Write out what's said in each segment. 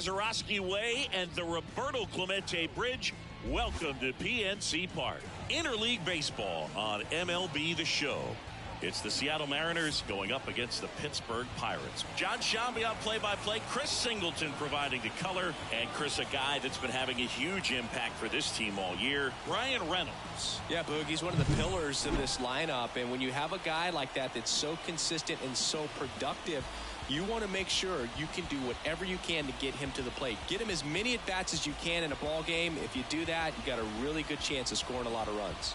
Mazeroski Way and the Roberto Clemente Bridge. Welcome to PNC Park. Interleague Baseball on MLB The Show. It's the Seattle Mariners going up against the Pittsburgh Pirates. John Shambi on play-by-play. Chris Singleton providing the color. And Chris, a guy that's been having a huge impact for this team all year, Bryan Reynolds. Yeah, Boog, he's one of the pillars of this lineup. And when you have a guy like that that's so consistent and so productive, you want to make sure you can do whatever you can to get him to the plate. Get him as many at-bats as you can in a ball game. If you do that, you got a really good chance of scoring a lot of runs.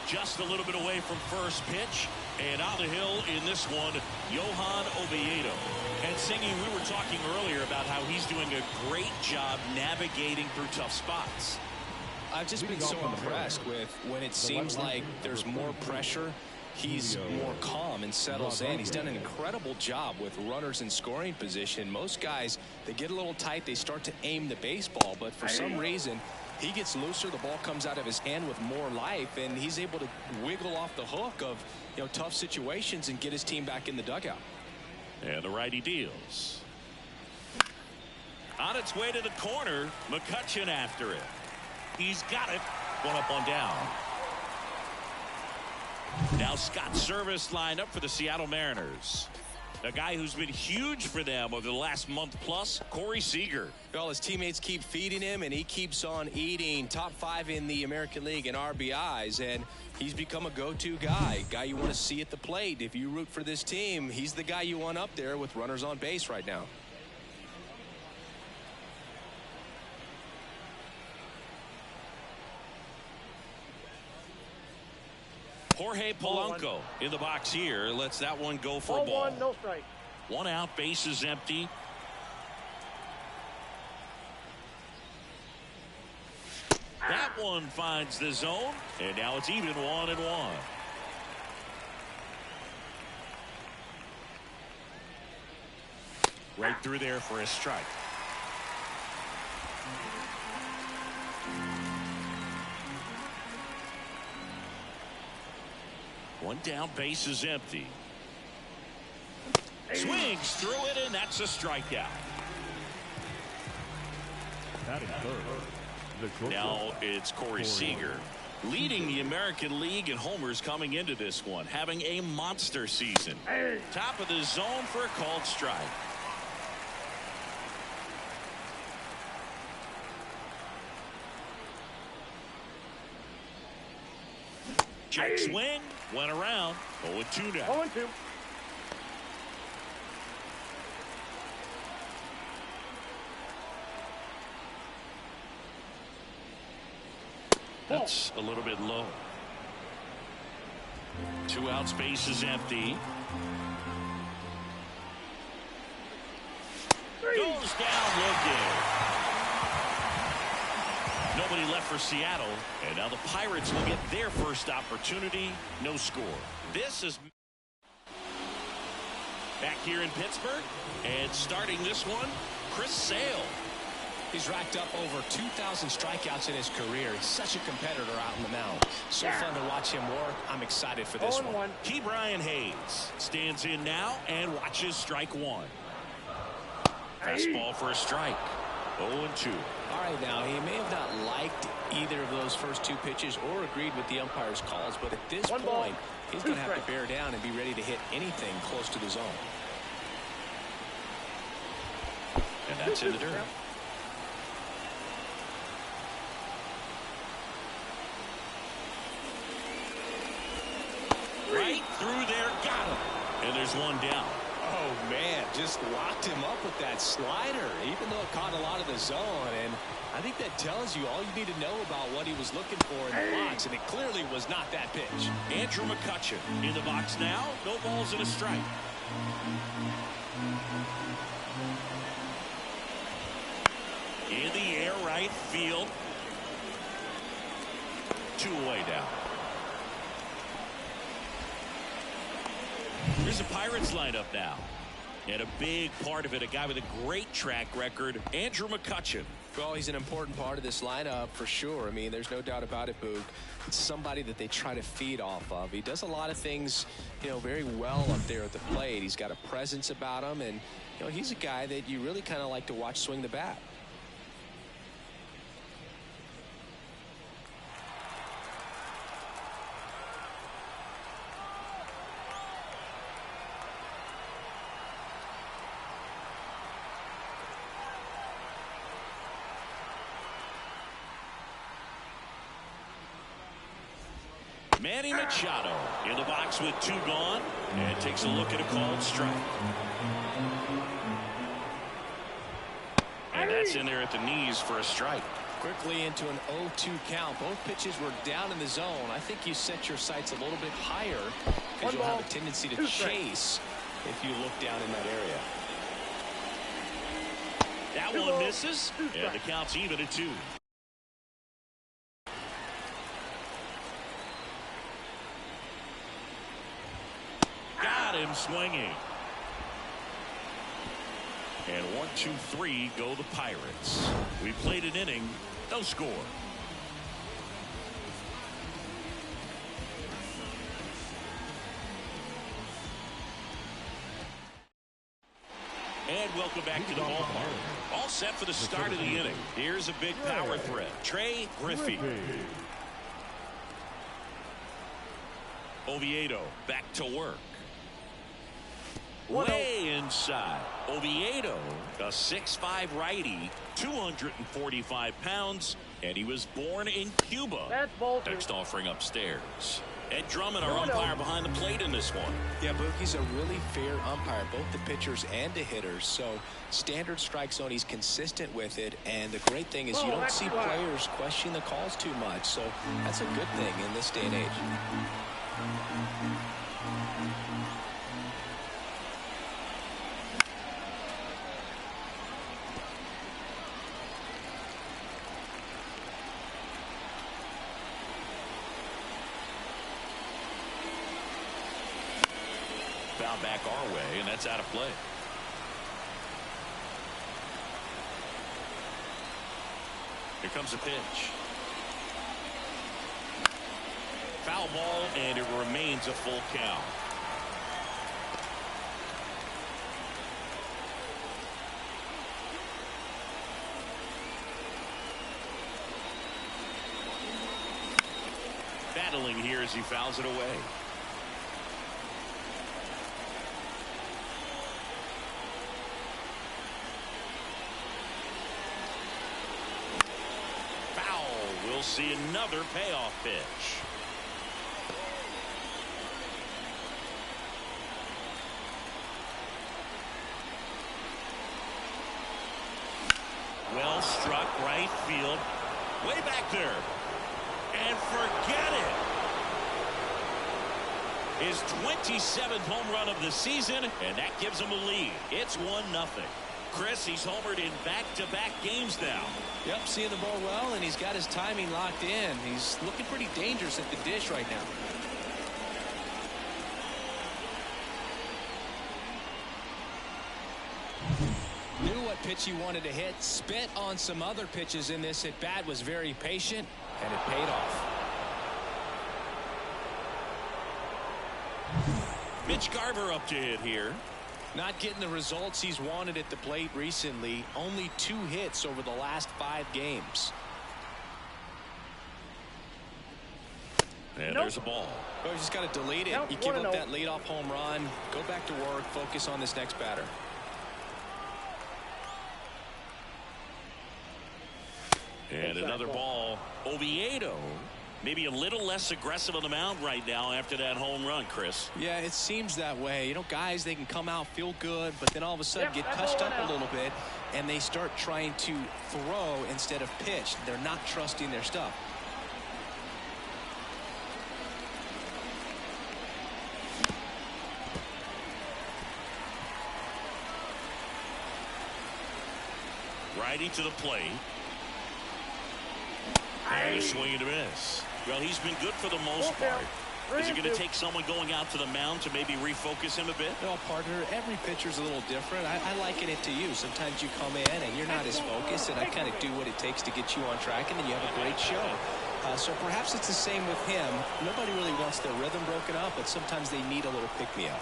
Just a little bit away from first pitch, and on the hill in this one, Johan Oviedo. And Singy, we were talking earlier about how he's doing a great job navigating through tough spots. I've just been so impressed with when it seems like there's more pressure, he's more calm and settles in. He's done an incredible job with runners in scoring position. Most guys, they get a little tight, they start to aim the baseball, but for some reason, he gets looser, the ball comes out of his hand with more life, and he's able to wiggle off the hook of, tough situations and get his team back in the dugout. And the righty deals. On its way to the corner, McCutchen after it. He's got it. One up, one down. Now Scott Service lined up for the Seattle Mariners. A guy who's been huge for them over the last month plus, Corey Seager. Well, his teammates keep feeding him, and he keeps on eating. Top 5 in the American League in RBIs, and he's become a go-to guy you want to see at the plate. If you root for this team, he's the guy you want up there with runners on base right now. Jorge Polanco in the box here. Lets that one go for a ball. 1, no strike. One out, base is empty. That one finds the zone, and now it's even 1-1. Right through there for a strike. One down, base is empty. Swings through it, and that's a strikeout. Now it's Corey Seager leading the American League in homers coming into this one, having a monster season. Top of the zone for a called strike. Check swing, went around. 0-2 now. 0-2. That's a little bit low. 2 outs, base is empty. Goes down looking. Nobody left for Seattle, and now the Pirates will get their first opportunity. No score. This is back here in Pittsburgh, and starting this one, Chris Sale. He's racked up over 2,000 strikeouts in his career. He's such a competitor out in the mound. So fun to watch him work. I'm excited for this one. Ke'Bryan Hayes stands in now and watches strike one. Fastball for a strike. 0-2. All right, now, he may have not liked either of those first 2 pitches or agreed with the umpire's calls, but at this point, he's going to have to bear down and be ready to hit anything close to the zone. And that's in the dirt. Right through there, got him. And there's one down. Oh, man, just locked him up with that slider, even though it caught a lot of the zone. And I think that tells you all you need to know about what he was looking for in the box, and it clearly was not that pitch. Andrew McCutchen in the box now. No balls and a strike. In the air, right field. 2 away now. Here's the Pirates lineup now. And a big part of it, a guy with a great track record, Andrew McCutchen. Well, he's an important part of this lineup for sure. I mean, there's no doubt about it, Boog. It's somebody that they try to feed off of. He does a lot of things, very well up there at the plate. He's got a presence about him, and, he's a guy that you really kind of like to watch swing the bat. Manny Machado in the box with 2 gone, and takes a look at a called strike. And that's in there at the knees for a strike. Quickly into an 0-2 count. Both pitches were down in the zone. I think you set your sights a little bit higher because you'll have a tendency to chase if you look down in that area. That one misses, and the count's even at 2. Him swinging. And 1, 2, 3 go the Pirates. We played an inning, no score. And welcome back to the ballpark. All set for the start of the inning. Here's a big power threat. Trey Griffey. Oviedo back to work. Way inside. Oviedo, a 6'5" righty, 245 pounds, and he was born in Cuba. Next offering upstairs. Ed Drummond, our umpire behind the plate in this one. Yeah, Boogie's a really fair umpire, both the pitchers and the hitters. So standard strike zone, he's consistent with it. And the great thing is you don't see players question the calls too much. So that's a good thing in this day and age. Foul back our way, and that's out of play. Here comes a pitch. Foul ball, and it remains a full count. Battling here as he fouls it away. We'll see another payoff pitch. Well struck right field. Way back there. And forget it. His 27th home run of the season, and that gives him a lead. It's 1-0. Chris, he's homered in back-to-back games now. Yep, seeing the ball well, and he's got his timing locked in. He's looking pretty dangerous at the dish right now. Knew what pitch he wanted to hit. Spit on some other pitches in this at bat. Was very patient, and it paid off. Mitch Garver up to hit here. Not getting the results he's wanted at the plate recently. Only 2 hits over the last 5 games. And there's a ball. Oh, you just got to delete it. You give up that leadoff home run. Go back to work. Focus on this next batter. And another ball. Oviedo. Maybe a little less aggressive on the mound right now after that home run, Chris. Yeah, it seems that way. Guys, they can come out, feel good, but then all of a sudden get touched up a little bit, and they start trying to throw instead of pitch. They're not trusting their stuff. Righty to the plate. And a swing and a miss. Well, he's been good for the most part. Is it going to take someone going out to the mound to maybe refocus him a bit? No, partner, every pitcher's a little different. I liken it to you. Sometimes you come in and you're not as focused, and I kind of do what it takes to get you on track, and then you have a great show. So perhaps it's the same with him. Nobody really wants their rhythm broken up, but sometimes they need a little pick-me-up.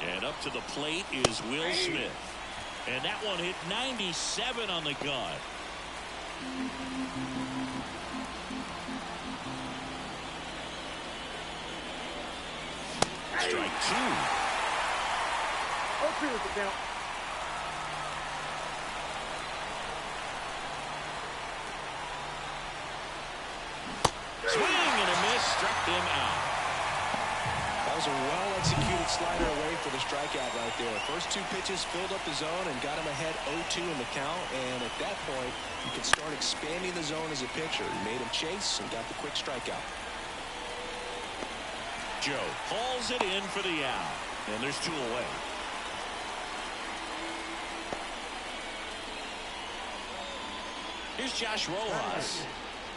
And up to the plate is Will Smith. And that one hit 97 on the gun. Strike 2. 0-2 is the count. Swing and a miss, struck him out. That was a well-executed slider away for the strikeout right there. First 2 pitches filled up the zone and got him ahead 0-2 in the count. And at that point, you can start expanding the zone as a pitcher. He made him chase and got the quick strikeout. Joe hauls it in for the out. And there's 2 away. Here's Josh Rojas.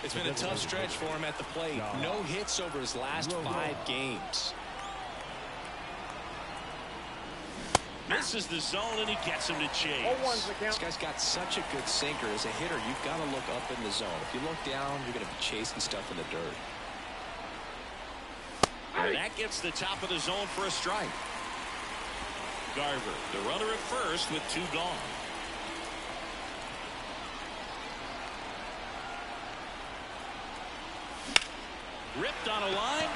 It's been a tough stretch for him at the plate. No hits over his last 5 games. Misses the zone, and he gets him to chase. 0-1's the count. This guy's got such a good sinker. As a hitter, you've got to look up in the zone. If you look down, you're going to be chasing stuff in the dirt. And that gets the top of the zone for a strike. Garver, the runner at first with 2 gone. Ripped on a line.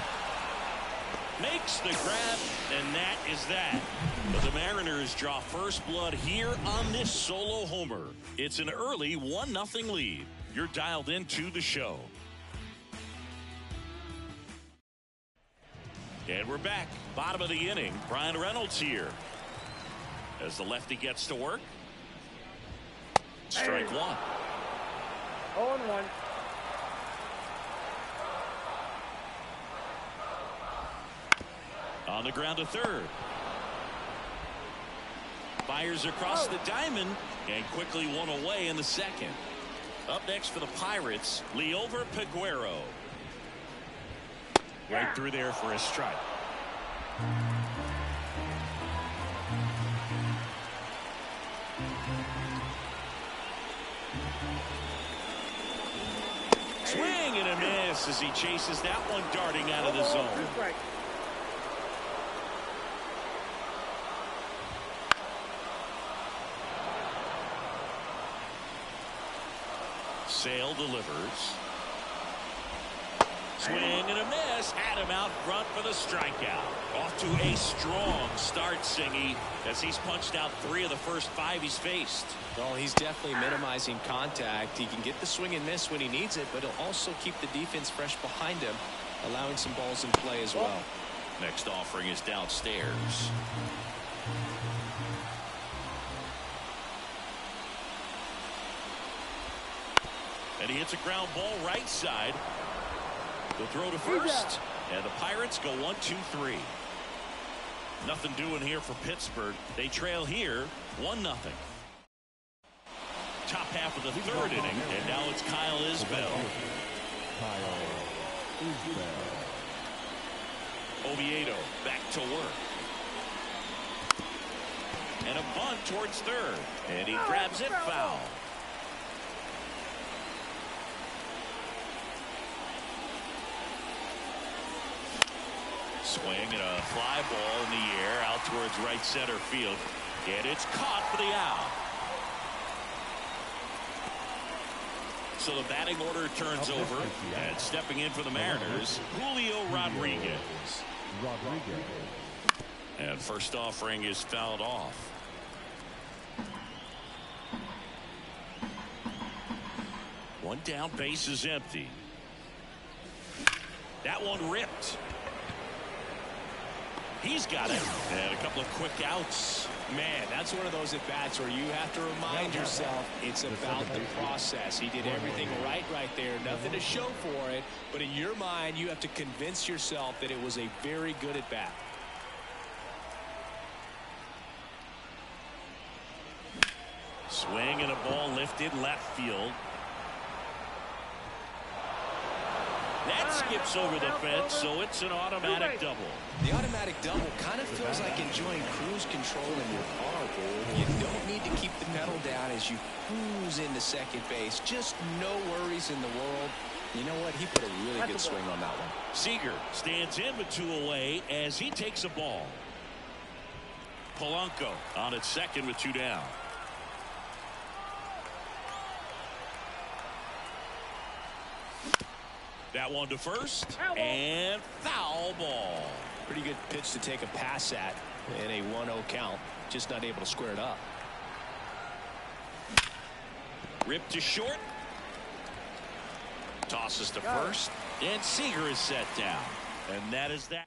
Makes the grab, and that is that. But the Mariners draw first blood here on this solo homer. It's an early 1-0 lead. You're dialed into the show. And we're back. Bottom of the inning. Brian Reynolds here. As the lefty gets to work. Strike 1. 0-1. On the ground to third. Fires across the diamond and quickly 1 away in the second. Up next for the Pirates, Liover Peguero. Right through there for a strike. Swing and a miss as he chases that one darting out of the zone. Sale delivers. Swing and a miss. Had him out front for the strikeout. Off to a strong start, Singy, as he's punched out 3 of the first 5 he's faced. Well, he's definitely minimizing contact. He can get the swing and miss when he needs it, but he'll also keep the defense fresh behind him, allowing some balls in play as well. Next offering is downstairs. And he hits a ground ball right side. The throw to first. And the Pirates go 1-2-3. Nothing doing here for Pittsburgh. They trail here 1-0. Top half of the 3rd inning. And now it's Kyle Isbell. Oviedo back to work. And a bunt towards third. And he grabs it foul. Swing and a fly ball in the air out towards right center field. And it's caught for the out. So the batting order turns over. And stepping in for the Mariners, Julio Rodriguez. And first offering is fouled off. One down, base is empty. That one ripped. He's got it. And a couple of quick outs. Man, that's one of those at-bats where you have to remind yourself it's about the process. He did everything right there. Nothing to show for it. But in your mind, you have to convince yourself that it was a very good at-bat. Swing and a ball lifted left field. That skips over the fence, so it's an automatic double. The automatic double kind of feels like enjoying cruise control in your car, Bull. You don't need to keep the pedal down as you cruise into second base. Just no worries in the world. You know what? He put a really good swing on that one. Seager stands in with 2 away as he takes a ball. Polanco on at second with 2 down. That one to first, and foul ball. Pretty good pitch to take a pass at in a 1-0 count. Just not able to square it up. Ripped to short. Tosses to first, and Seager is set down. And that is that.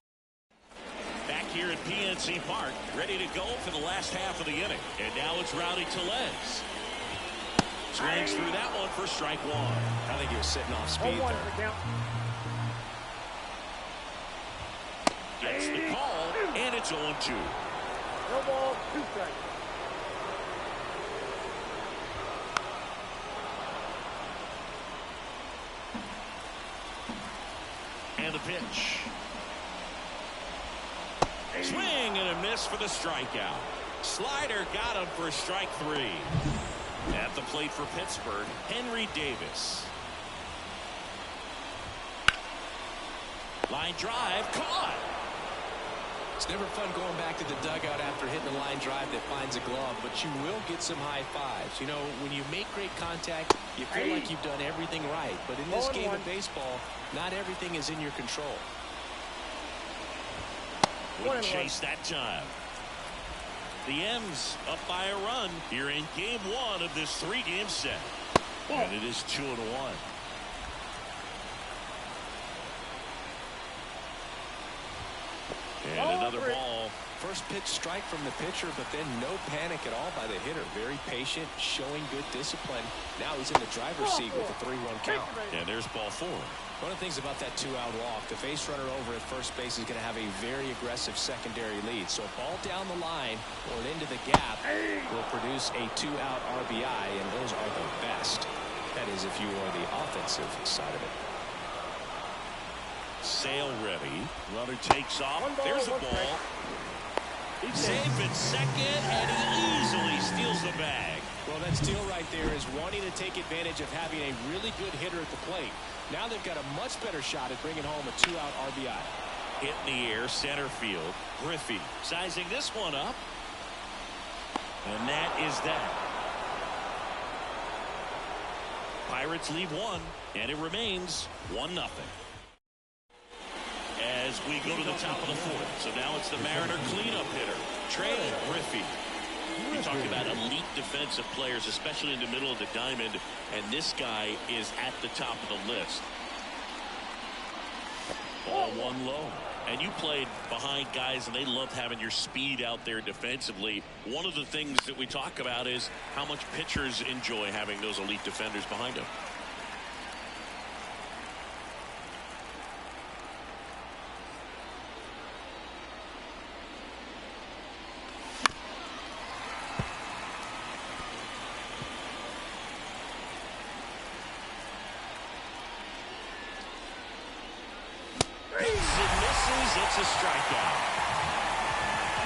Back here at PNC Park, ready to go for the last half of the inning. And now it's Rowdy Tellez. Swings through that one for strike 1. I think he was sitting off speed there. Gets the call, and it's 0-2. No ball, 2 strikes. And the pitch. Swing and a miss for the strikeout. Slider got him for strike 3. At the plate for Pittsburgh, Henry Davis. Line drive, caught. It's never fun going back to the dugout after hitting a line drive that finds a glove, but you will get some high fives. You know, when you make great contact, you feel like you've done everything right. But in this game of baseball, not everything is in your control. Wouldn't chase that time. The M's up by a run here in game 1 of this 3-game set. And it is 2-1. And another ball. First pitch strike from the pitcher, but then no panic at all by the hitter. Very patient, showing good discipline. Now he's in the driver's seat with a 3-1 count. And there's ball 4. One of the things about that 2-out walk, the base runner over at first base is going to have a very aggressive secondary lead. So a ball down the line or into the gap will produce a 2-out RBI, and those are the best. That is if you are the offensive side of it. Sale ready. Runner takes off. There's a ball. Safe at second, and he easily steals the bag. Well, that steal right there is wanting to take advantage of having a really good hitter at the plate. Now they've got a much better shot at bringing home a 2-out RBI. Hit in the air, center field. Griffey sizing this one up. And that is that. Pirates leave 1, and it remains 1-0. As we go to the top of the 4th. So now it's the Mariner cleanup hitter, Trey Griffey. We talk about elite defensive players, especially in the middle of the diamond, and this guy is at the top of the list. Ball 1 low. And you played behind guys, and they love having your speed out there defensively. One of the things that we talk about is how much pitchers enjoy having those elite defenders behind them. It's a strikeout.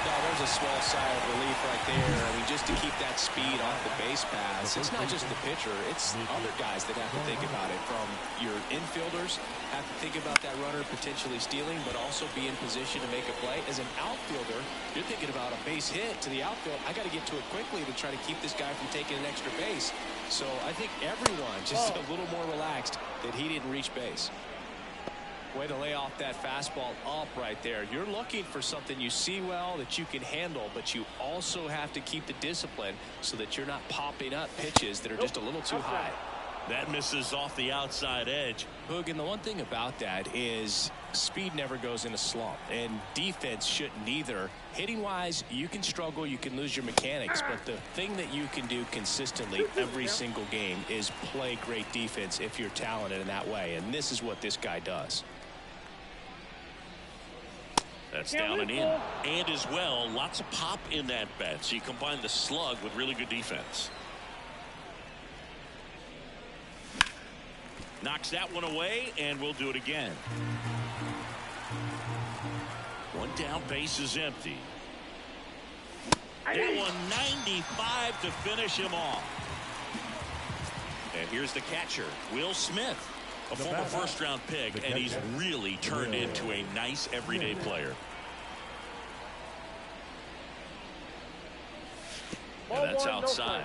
No, there's a small sigh of relief right there. I mean, just to keep that speed off the base pass. It's not just the pitcher. It's other guys that have to think about it. From your infielders have to think about that runner potentially stealing, but also be in position to make a play. As an outfielder, you're thinking about a base hit to the outfield. I got to get to it quickly to try to keep this guy from taking an extra base. So I think everyone just a little more relaxed that he didn't reach base. Way to lay off that fastball up right there. You're looking for something you see well that you can handle, but you also have to keep the discipline so that you're not popping up pitches that are just a little too high. That misses off the outside edge. Hoog, and the one thing about that is speed never goes in a slump, and defense shouldn't either. Hitting wise, you can struggle, you can lose your mechanics, but the thing that you can do consistently every single game is play great defense if you're talented in that way, and this is what this guy does. That's down and in. And as well, lots of pop in that bat. So you combine the slug with really good defense. Knocks that one away, and we'll do it again. One down, base is empty. That one 95 to finish him off. And here's the catcher, Will Smith, a former first-round pick, and he's really turned into a nice everyday player. And that's outside.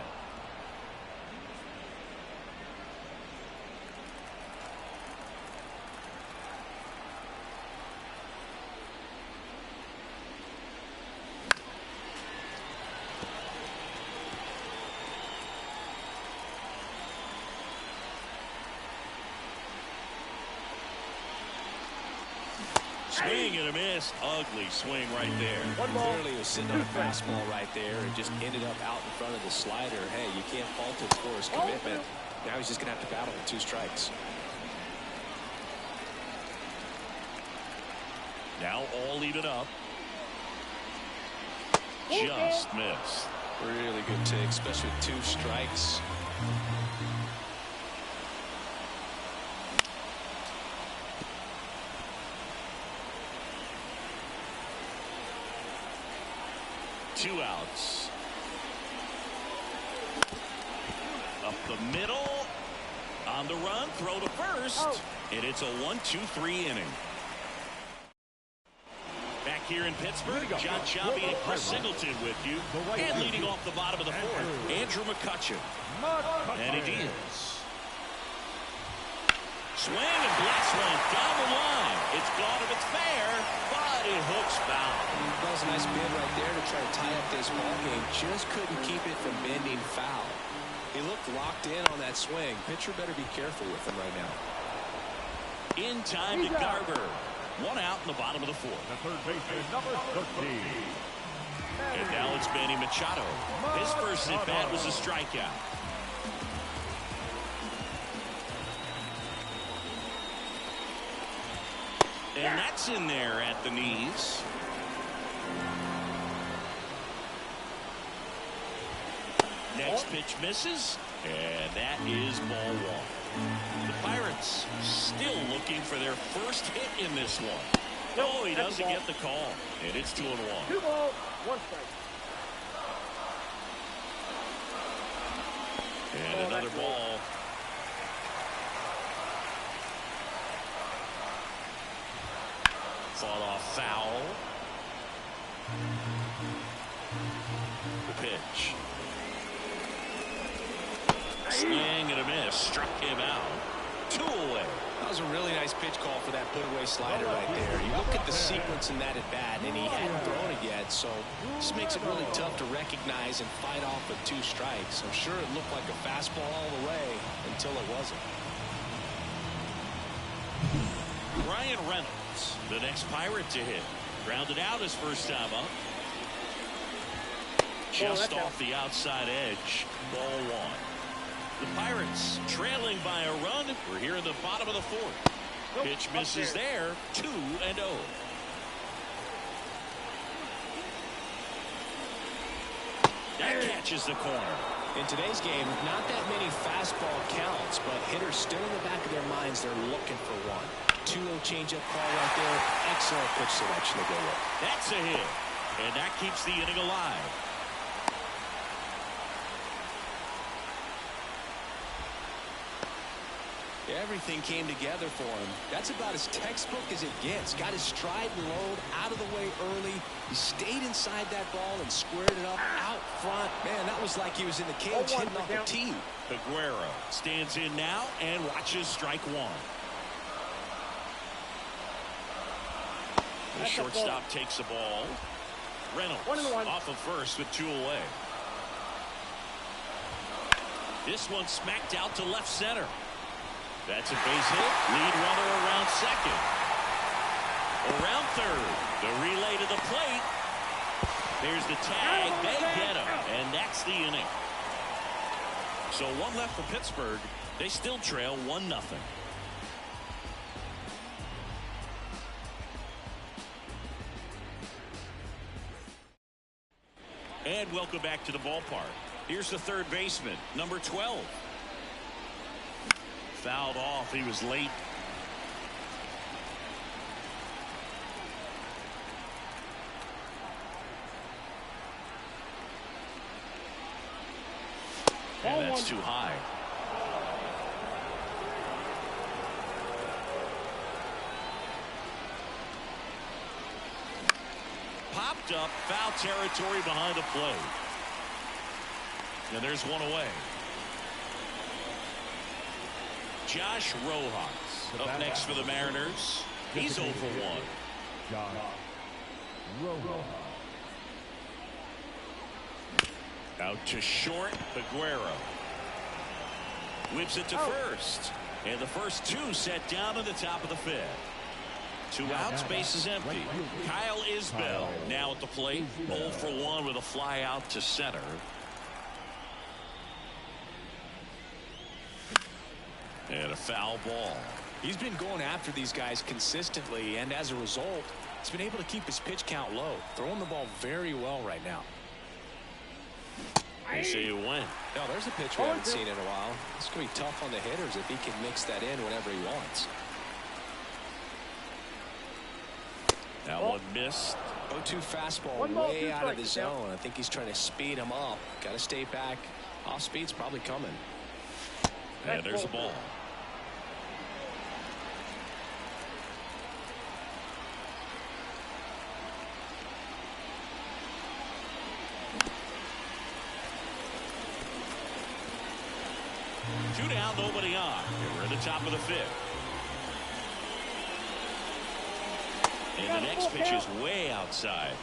Swing and a miss. Ugly swing right there. Clearly he was sitting on a fastball right there and just ended up out in front of the slider. Hey, you can't fault him for his commitment. Now he's just going to have to battle with 2 strikes. Now all even up. Just missed. Really good take, especially with 2 strikes. Two outs. Up the middle. On the run. Throw to first. And it's a 1-2-3 inning. Back here in Pittsburgh, John Sciambi and Chris Singleton with you. And leading off the bottom of the 4th, Andrew McCutchen. And he deals. Swing and blast one down the line. It's gone if it's fair, but it hooks foul. That was a nice bid right there to try to tie up this ball game. Just couldn't keep it from bending foul. He looked locked in on that swing. Pitcher better be careful with him right now. In time to Garver. 1 out in the bottom of the 4th. The third baseman, number 13. And now it's Manny Machado. His first at bat was a strikeout. And that's in there at the knees. Next pitch misses, and that is ball 1. The Pirates still looking for their first hit in this one. Oh, he doesn't get the call, and it's 2-1. 2 balls, 1 strike. And another ball. Fought off foul. The pitch. Swing and a miss. Struck him out. 2 away. That was a really nice pitch call for that put-away slider right there. You look at the sequence in that at-bat, and he hadn't thrown it yet, so this makes it really tough to recognize and fight off with 2 strikes. I'm sure it looked like a fastball all the way until it wasn't. Ryan Reynolds, the next Pirate to hit. Grounded out his first time up. Just off the outside edge. Ball 1. The Pirates trailing by a run. We're here in the bottom of the 4th. Pitch misses there. 2-0. That catches the corner. In today's game, not that many fastball counts, but hitters still in the back of their minds, they're looking for one. 2-0 changeup call right there. Excellent pitch selection to go with. That's a hit. And that keeps the inning alive. Everything came together for him. That's about as textbook as it gets. Got his stride and load out of the way early. He stayed inside that ball and squared it up out front. Man, that was like he was in the cage hitting off a tee. Aguero stands in now and watches strike 1. The shortstop takes the ball. Reynolds off of first with 2 away. This one smacked out to left center. That's a base hit. Lead runner around second. Around third. The relay to the plate. There's the tag. They get him. And that's the inning. So 1 left for Pittsburgh. They still trail 1-0. And welcome back to the ballpark. Here's the third baseman, number 12. fouled off. He was late. And that's too high. Popped up, foul territory behind the play. And there's one away. Josh Rojas up next for the Mariners. He's 0 for 1. Josh Rojas. Out to short, Aguero. Whips it to first. And the first two set down at the top of the fifth. 2 outs, base is empty. Kyle Isbell now at the plate. 0 for 1 with a fly out to center. And a foul ball. He's been going after these guys consistently, and as a result, he's been able to keep his pitch count low. Throwing the ball very well right now. They say you win. No, there's a pitch we haven't seen in a while. It's going to be tough on the hitters if he can mix that in whenever he wants. That one missed. 0-2 fastball way out of the zone. I think he's trying to speed him up. Got to stay back. Off speed's probably coming. And there's a ball. Two down, nobody on. We're at the top of the fifth. And the next pitch is way outside.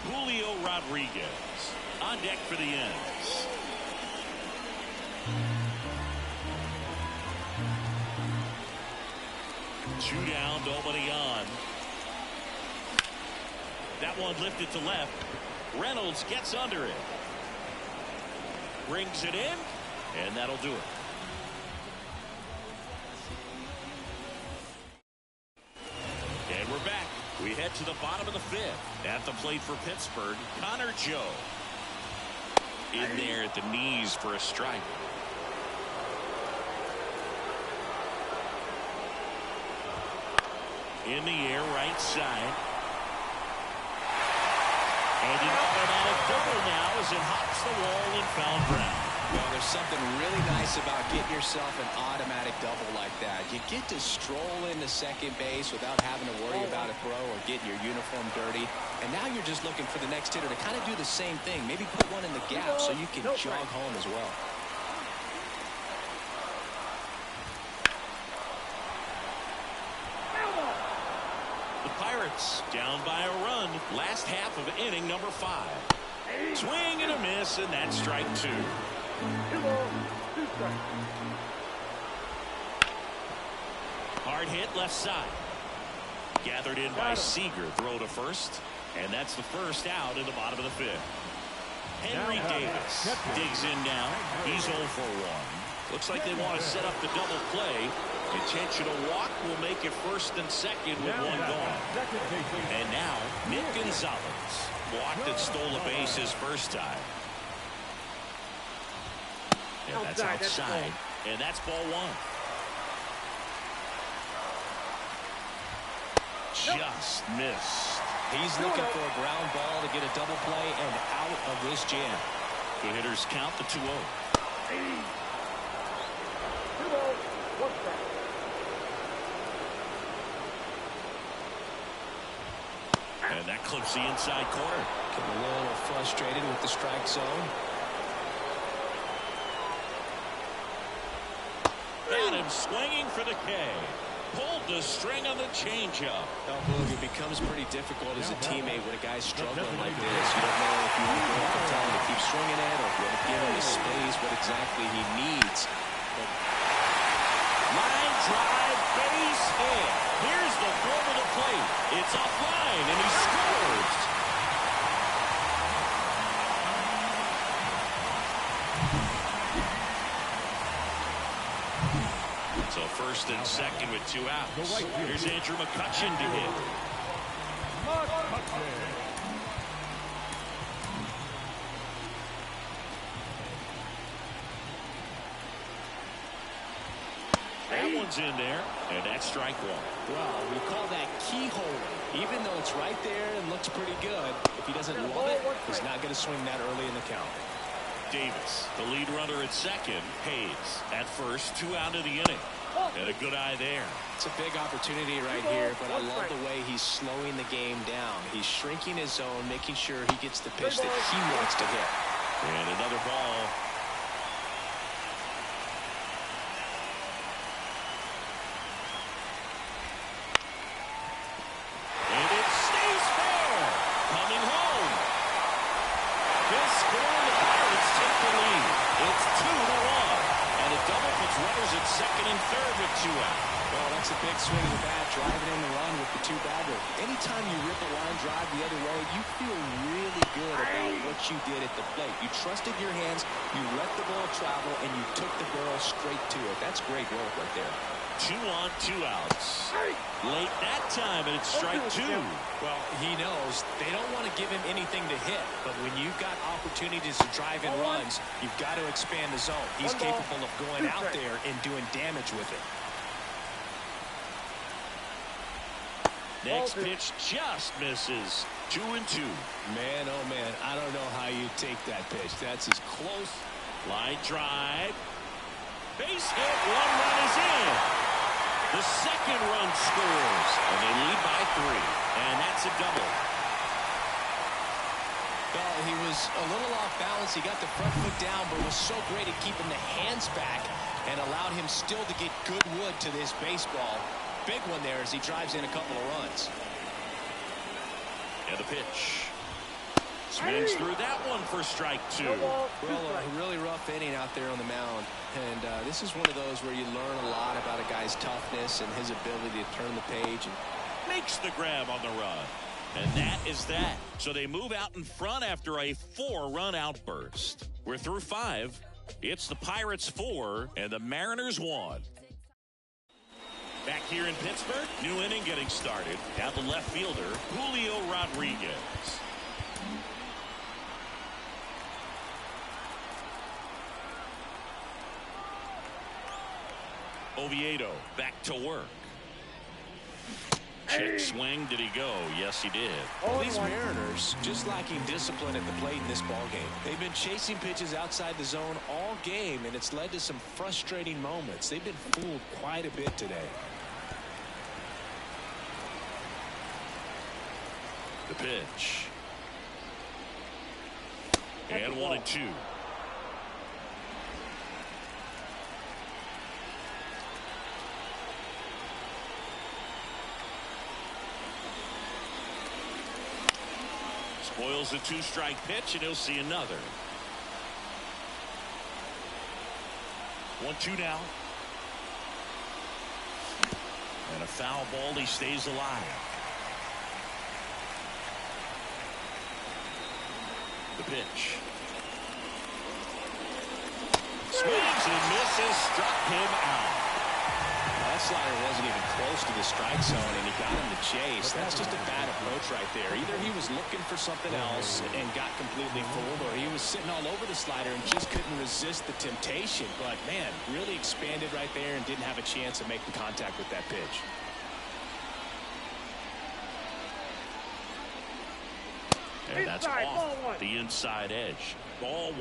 Julio Rodriguez on deck for the Ends. Two down, nobody on. That one lifted to left. Reynolds gets under it. Brings it in, and that'll do it. And we're back. We head to the bottom of the fifth. At the plate for Pittsburgh, Connor Joe. In there at the knees for a strike. In the air, right side. And an automatic double now as it hops the wall and found ground. Well, there's something really nice about getting yourself an automatic double like that. You get to stroll into second base without having to worry about a throw or getting your uniform dirty. And now you're just looking for the next hitter to kind of do the same thing. Maybe put one in the gap so you can jog home as well. The Pirates down by a run. Last half of inning number 5. Swing and a miss, and that's strike 2. 2 balls, 2 strikes. Hard hit left side. Gathered in by Seager. Throw to first. And that's the first out in the bottom of the fifth. Henry Davis digs in now. He's 0 for 1. Looks like they want to set up the double play. Intentional walk will make it first and second with one gone. And now Nick Gonzalez walked and stole a base his first time. And that's outside. And that's ball 1. Just missed. He's looking for a ground ball to get a double play and out of this jam. The hitters count the 2-0. 2 balls, 1 strike. And that clips the inside corner. Getting a little frustrated with the strike zone. Adams swinging for the K. Pulled the string on the changeup. It becomes pretty difficult as a teammate when a guy's struggling like this. You don't know if you want to tell him to keep swinging it or if you want to give him the space, what exactly he needs. Line drive, base hit. Here's the throw to the plate. It's offline, and he scores. So first and second with 2 outs. Here's Andrew McCutchen to hit. one's in there, and that's strike one. Well, we call that keyhole. Even though it's right there and looks pretty good, if he doesn't love it, he's not going to swing that early in the count. Davis, the lead runner at second. Hayes at first, 2 out of the inning. And a good eye there. It's a big opportunity right here, but I love the way he's slowing the game down. He's shrinking his zone, making sure he gets the pitch that he wants to hit. And another ball. And it stays fair. Coming home. This score, the Pirates take the lead. It's 2-1. And a double puts runners at second and third with 2 out. Well, that's a big swing of the bat, driving in the run with the 2-bagger. Anytime you rip a line drive the other way, you feel really good about what you did at the plate. You trusted your hands, you let the ball travel, and you took the barrel straight to it. That's great work right there. 2 on, 2 outs. Late that time, and it's strike 2. Well, he knows they don't want to give him anything to hit, but when you've got opportunities to drive in runs, you've got to expand the zone. He's capable of going out there and doing damage with it. Next pitch just misses. 2-2. Man, oh man, I don't know how you take that pitch. That's as close. Line drive. Base hit. 1 run is in. The second run scores, and they lead by 3. And that's a double. Well, he was a little off balance. He got the front foot down, but was so great at keeping the hands back and allowed him still to get good wood to this baseball. Big one there as he drives in a couple of runs. And the pitch. Swings through that one for strike 2. Well, a really rough inning out there on the mound. And this is one of those where you learn a lot about a guy's toughness and his ability to turn the page. And makes the grab on the run. And that is that. So they move out in front after a 4-run outburst. We're through 5. It's the Pirates 4 and the Mariners 1. Back here in Pittsburgh, new inning getting started. Now the left fielder, Julio Rodriguez. Oviedo back to work. Check swing. Did he go? Yes, he did. Well, these Mariners just lacking discipline at the plate in this ballgame. They've been chasing pitches outside the zone all game, and it's led to some frustrating moments. They've been fooled quite a bit today. The pitch. And 1-2. Spoils a 2-strike pitch, and he'll see another. 1-2 now. And a foul ball. He stays alive. The pitch. Swings and misses. Struck him out. That slider wasn't even close to the strike zone, and he got him to chase. That's just a bad approach right there. Either he was looking for something else and got completely fooled, or he was sitting all over the slider and just couldn't resist the temptation. But, man, really expanded right there and didn't have a chance to make the contact with that pitch. And that's off the inside edge. Ball 1.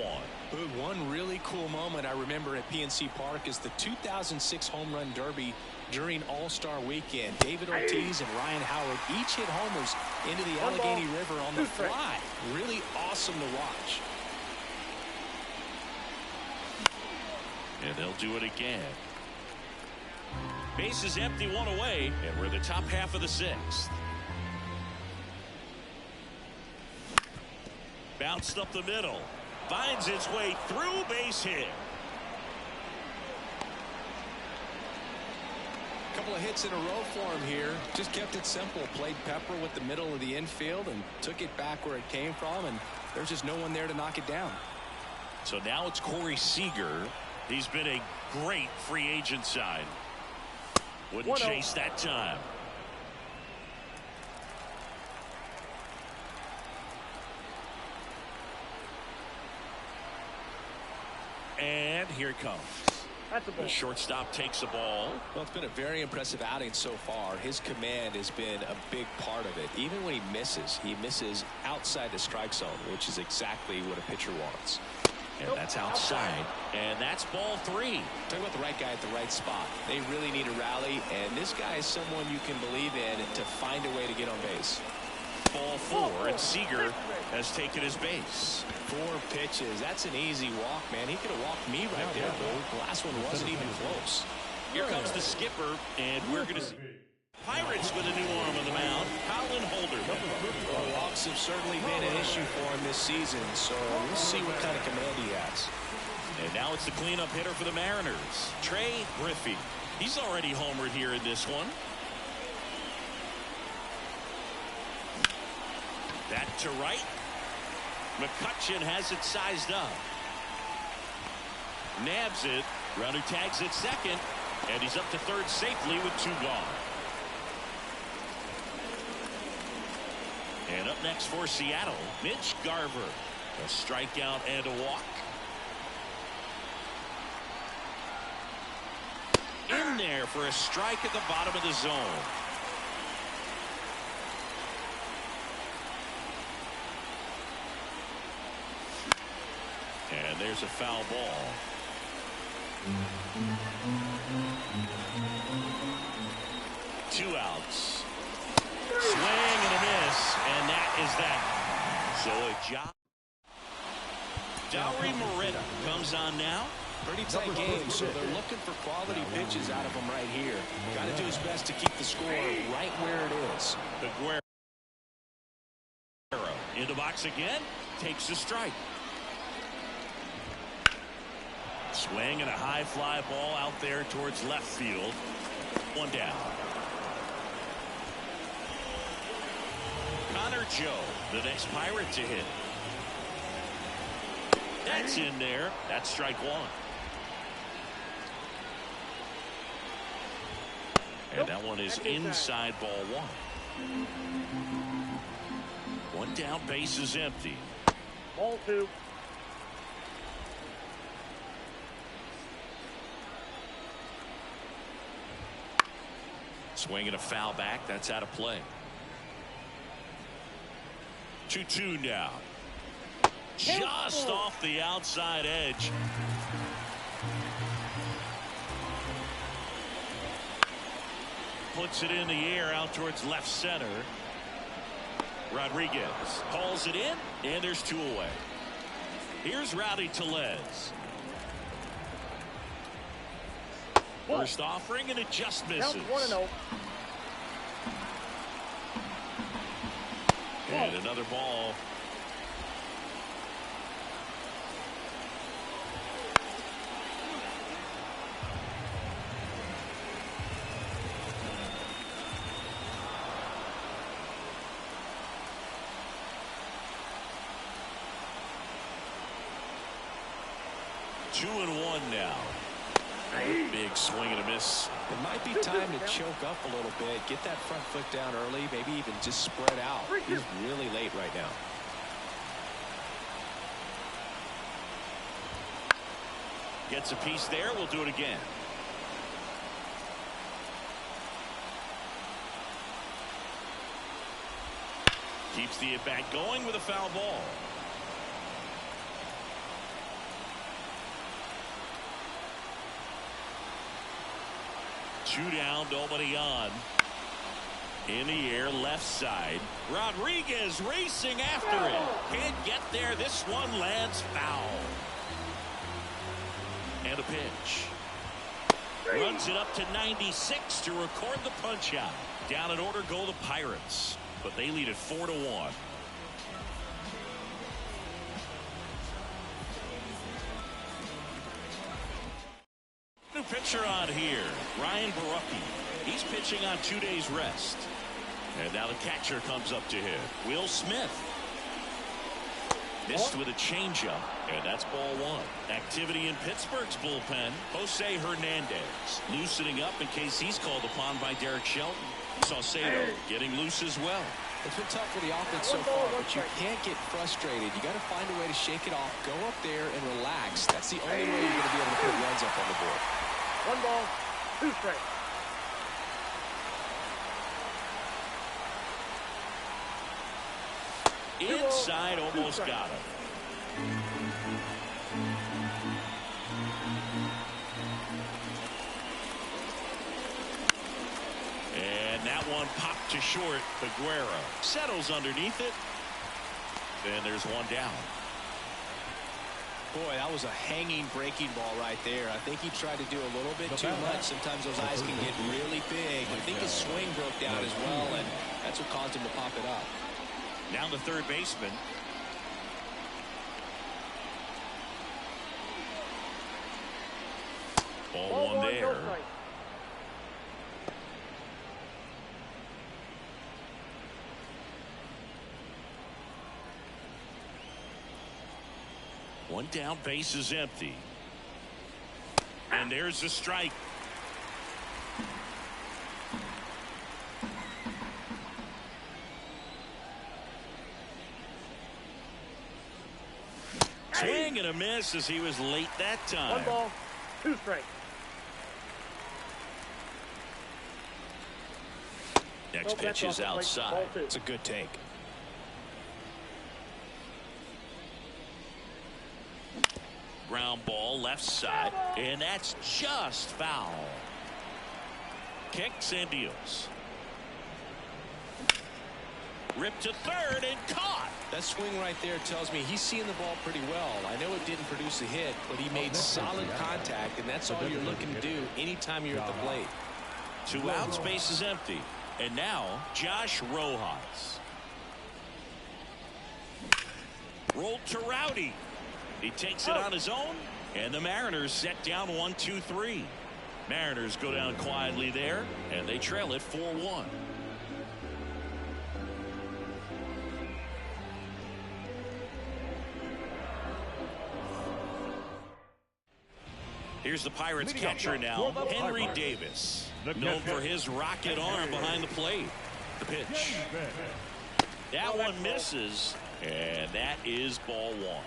One really cool moment I remember at PNC Park is the 2006 Home Run Derby during All-Star Weekend. David Ortiz and Ryan Howard each hit homers into the Allegheny River on the fly. Really awesome to watch. And they'll do it again. Base is empty, 1 away, and we're in the top half of the 6th. Bounced up the middle. Finds its way through, base hit. A couple of hits in a row for him here. Just kept it simple. Played pepper with the middle of the infield and took it back where it came from, and there's just no one there to knock it down. So now it's Corey Seager. He's been a great free agent sign. Wouldn't chase that time. And here it comes. That's a ball. The shortstop takes the ball. Well, it's been a very impressive outing so far. His command has been a big part of it. Even when he misses outside the strike zone, which is exactly what a pitcher wants. And that's outside. And that's ball 3. Talk about the right guy at the right spot. They really need a rally, and this guy is someone you can believe in to find a way to get on base. Ball 4, and Seager has taken his base. 4 pitches. That's an easy walk, man. He could have walked me right there, Boo. The last one wasn't even close. Here comes the skipper, and we're going to see Pirates with a new arm on the mound, Colin Holderman. Well, walks have certainly been an issue for him this season, so we'll see what kind of command he has. And now it's the cleanup hitter for the Mariners, Trey Griffey. He's already homered here in this one. That to right. McCutchen has it sized up. Nabs it. Runner tags it second. And he's up to third safely with 2 gone. And up next for Seattle, Mitch Garver. A strikeout and a walk. In there for a strike at the bottom of the zone. And there's a foul ball. Two outs. Swing and a miss, and that is that. So a job. Dowry Moreta comes on now. Pretty tight game, so they're looking for quality pitches out of him right here. Got to do his best to keep the score right where it is. The Guerrero in the box again, takes the strike. Swing and a high fly ball out there towards left field. 1 down. Connor Joe, the next Pirate to hit. That's in there. That's strike 1. And that one is inside ball 1. 1 down, base is empty. Ball 2. Swinging a foul back. That's out of play. 2-2 now. Just off the outside edge. Puts it in the air out towards left center. Rodriguez calls it in, and there's 2 away. Here's Rowdy Tellez. First offering, and it just misses. Count 1-0. And another ball. Two and 1 now. Big swing and a miss. It might be time to choke up a little bit, get that front foot down early, maybe even just spread out. He's really late right now. Gets a piece there. We'll do it again. Keeps the at-bat going with a foul ball. Two down, nobody on. In the air, left side. Rodriguez racing after it. Can't get there. This one lands foul. And a pitch. Runs it up to 96 to record the punch out. Down in order go the Pirates, but they lead it 4-1. New pitcher on here, Ryan Borucki. He's pitching on 2 days rest. And now the catcher comes up to him, Will Smith. Missed with a changeup, and that's ball 1. Activity in Pittsburgh's bullpen. Jose Hernandez loosening up in case he's called upon by Derek Shelton. Saucedo getting loose as well. It's been tough for the offense so far, but you can't get frustrated. You got to find a way to shake it off, go up there and relax. That's the only way you're going to be able to put runs up on the board. 1 ball, 2 strikes. Inside, almost got him. And that one popped to short. Figueroa settles underneath it. And there's one down. Boy, that was a hanging breaking ball right there. I think he tried to do a little bit too much. Sometimes those eyes can get really big. I think his swing broke down as well, and that's what caused him to pop it up. Now the third baseman. Ball one there. One down, base is empty. And there's the strike. Swing and a miss as he was late that time. 1 ball, 2 strikes. Next pitch is outside. It's a good take. Ground ball left side, and that's just foul. Kicks and deals. Ripped to third and caught. That swing right there tells me he's seeing the ball pretty well. I know it didn't produce a hit, but he made solid contact, and that's all you're looking to do anytime you're at the plate. 2 outs, base is empty. And now Josh Rojas. Rolled to Rowdy. He takes it on his own, and the Mariners set down 1-2-3. Mariners go down quietly there, and they trail it 4-1. Here's the Pirates catcher now, Henry Davis, known for his rocket arm behind the plate. The pitch. That one misses, and that is ball 1.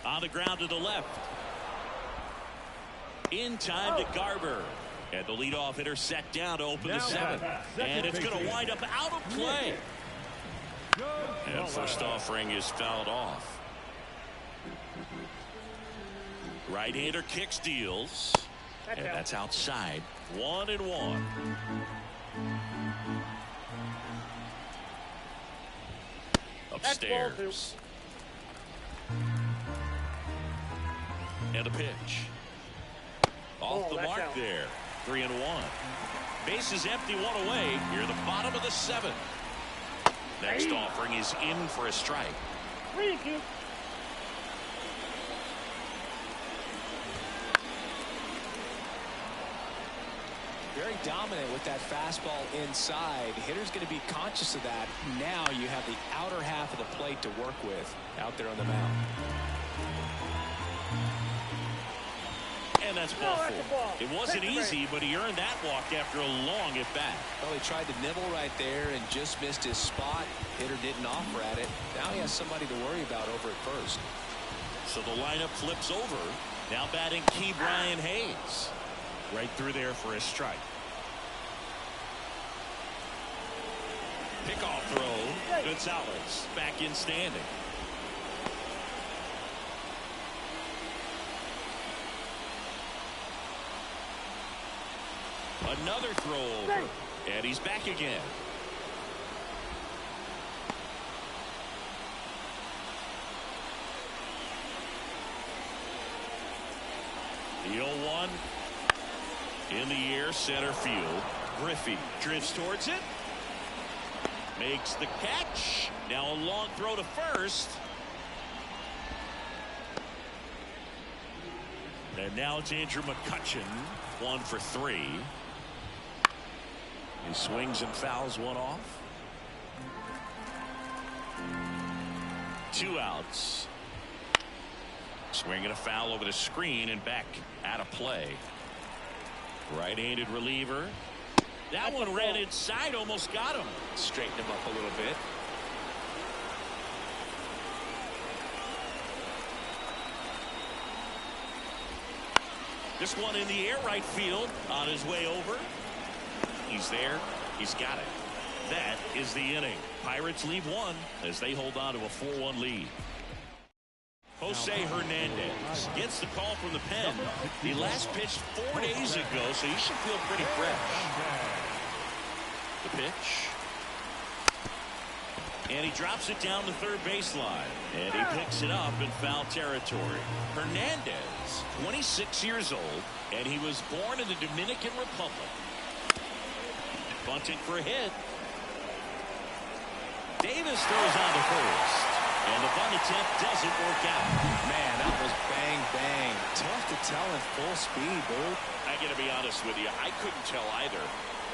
On the ground to the left. In time to Garber. And the leadoff hitter set down to open the 7th. And it's going to wind up out of play. And first offering is fouled off. Right-hander kicks, deals. And that's outside. 1-1. Upstairs. And a pitch. Off the mark there. 3-1. Base is empty, 1 away. Here, the bottom of the 7th. Next offering is in for a strike. Very dominant with that fastball inside. Hitter's going to be conscious of that. Now you have the outer half of the plate to work with out there on the mound. And that's ball 4. It wasn't easy, but he earned that walk after a long at bat. Well, he tried to nibble right there and just missed his spot. Hitter didn't offer at it. Now he has somebody to worry about over at first. So the lineup flips over. Now batting Key Brian Hayes. Right through there for a strike. Pickoff throw. Gonzalez back in standing. Another throw over. And he's back again. The 0-1. In the air, center field. Griffey drifts towards it. Makes the catch. Now a long throw to first. And now it's Andrew McCutchen. 1 for 3. He swings and fouls one off. 2 outs. Swinging a foul over the screen and back out of play. Right-handed reliever. That one ran inside, almost got him. Straighten him up a little bit. This one in the air right field on his way over. He's there. He's got it. That is the inning. Pirates leave one as they hold on to a 4-1 lead. Jose Hernandez gets the call from the pen. He last pitched 4 days ago, so he should feel pretty fresh. The pitch. And he drops it down the third baseline. And he picks it up in foul territory. Hernandez, 26 years old, and he was born in the Dominican Republic. Bunting for a hit. Davis throws on to first. And the bunt attempt doesn't work out. Man, that was bang, bang. Tough to tell in full speed, dude. I got to be honest with you. I couldn't tell either.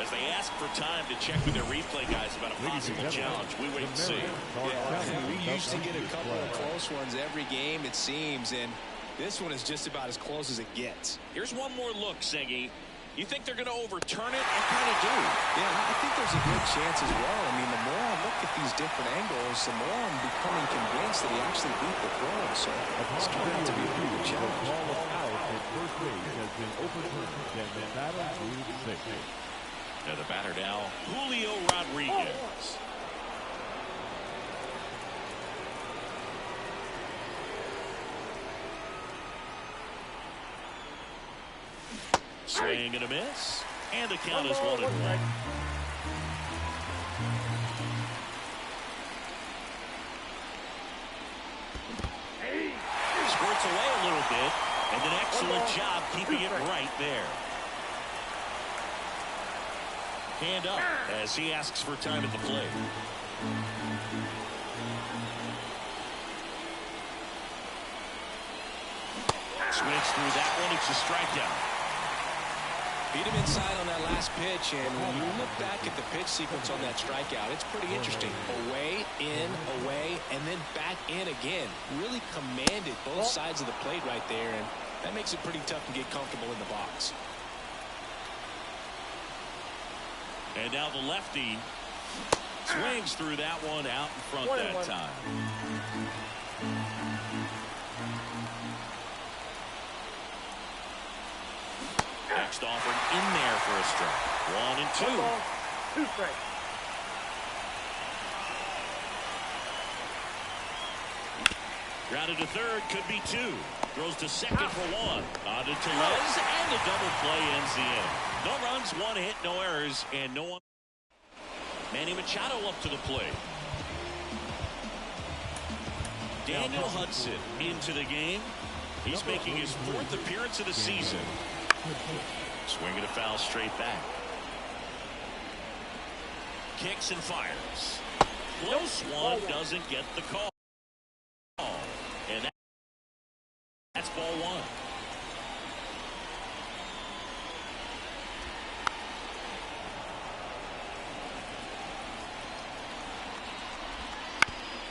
As they ask for time to check with their replay guys about a possible challenge. We wait and see. Yeah, we used to get a couple of close ones every game, it seems. And this one is just about as close as it gets. Here's one more look, Singy. You think they're going to overturn it? I kind of do. Yeah, I think there's a good chance as well. I mean, the more I look at these different angles, the more I'm becoming convinced that he actually beat the throw. So it's turned out to be a pretty good challenge. Ball of out at first base has been overturned, and the batter moves safely. Now the batter now, Julio Rodriguez. Swing and a miss. And the count is 1-1. Squirts away a little bit. And an excellent job keeping it right there. Hand up as he asks for time at the plate. Swings through that one. It's a strikeout. Beat him inside on that last pitch, and when you look back at the pitch sequence on that strikeout, it's pretty interesting. Away, in, away, and then back in again. Really commanded both sides of the plate right there, and that makes it pretty tough to get comfortable in the box. And now the lefty swings through that one out in front that time. Next offering in there for a strike. 1 and 2. 2 strikes. Grounded to third, could be 2. Throws to second for 1. On to Tellez, and the double play ends the inning. No runs, 1 hit, no errors, and no one. Manny Machado up to the plate. Daniel Hudson into the game. He's making his 4th appearance of the season. Swinging a foul straight back. Kicks and fires. Close one, doesn't get the call. And that's ball 1.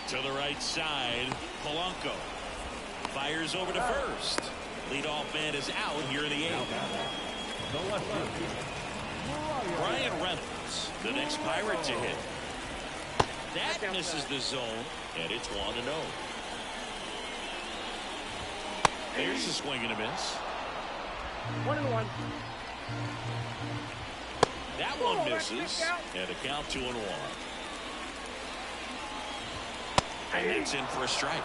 To the right side, Polanco fires over to first. Leadoff man is out here in the 8th. Brian Reynolds, the next Pirate to hit. That misses the zone, and it's 1-0. There's a swing and a miss. 1-1. That one misses, and a count 2-1. And it's in for a strike.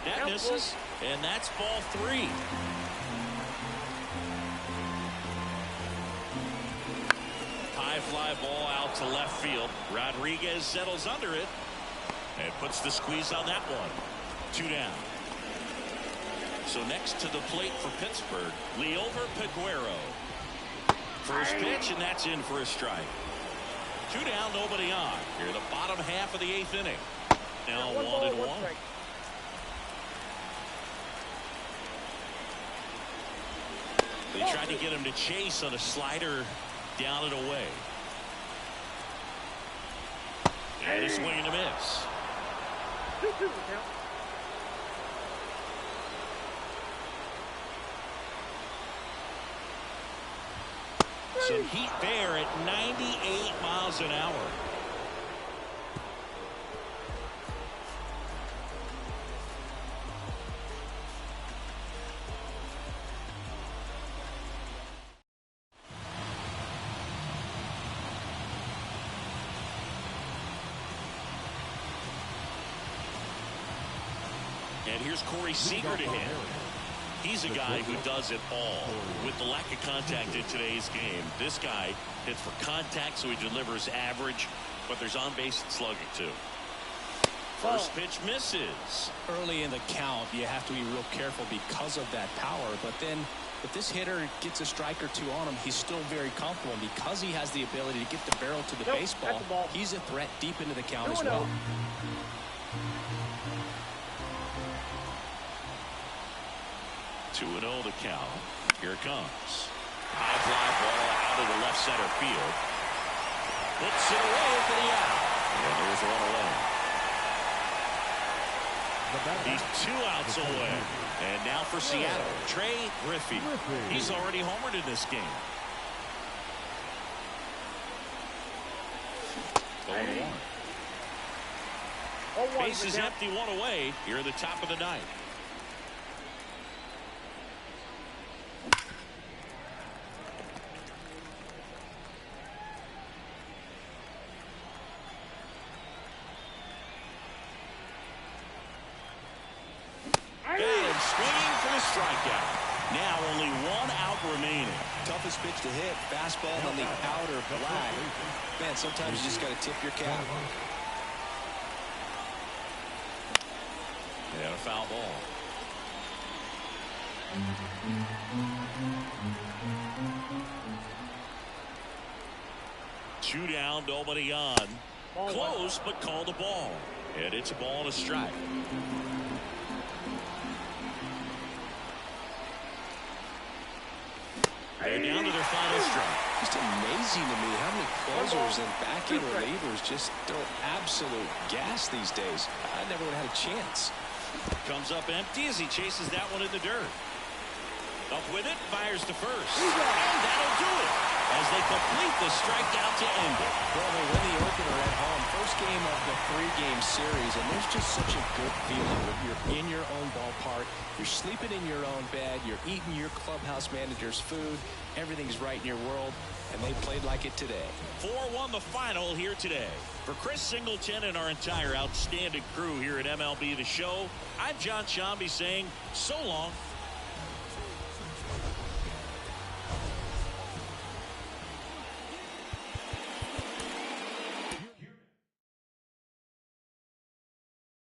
That misses, and that's ball 3. High fly ball out to left field. Rodriguez settles under it and puts the squeeze on that one. 2 down. So next to the plate for Pittsburgh, Liover Peguero. First pitch, and that's in for a strike. 2 down, nobody on. Here the bottom half of the 8th inning. Now 1-1. They tried to get him to chase on a slider down and away. And a swing and a miss. 2-2 count. Some heat there at 98 miles an hour. And here's Corey Seager to hit. He's a guy who does it all. With the lack of contact in today's game, this guy hits for contact, so he delivers average, but there's on-base and slugging too. First pitch misses. Early in the count, you have to be real careful because of that power, but then if this hitter gets a strike or two on him, he's still very comfortable. And because he has the ability to get the barrel to the baseball, he's a threat deep into the count as well. 2-0 the count. Here it comes. High fly ball out of the left center field. Puts it away for the out. And there's one away. He's 2 outs away. And now for Seattle, Trey Griffey. He's already homered in this game. 0-1. Base is empty, 1 away here at the top of the ninth. Swinging for the strikeout. Now only 1 out remaining. Toughest pitch to hit. Fastball on the outer black. Man, sometimes you just got to tip your cap. And a foul ball. Two down, nobody on. Close, but called a ball. And it's a ball and a strike. They're down to their final strike. Just amazing to me how many closers and back-end relievers just don't absolute gas these days. I never would have had a chance. Comes up empty as he chases that one in the dirt. Up with it, fires to first. And that'll do it as they complete the strikeout to end it. Well, they win the opener at home. First game of the 3-game series, and there's just such a good feeling when you're in your own ballpark. You're sleeping in your own bed. You're eating your clubhouse manager's food. Everything's right in your world, and they played like it today. 4-1 the final here today. For Chris Singleton and our entire outstanding crew here at MLB The Show, I'm John Shambi saying so long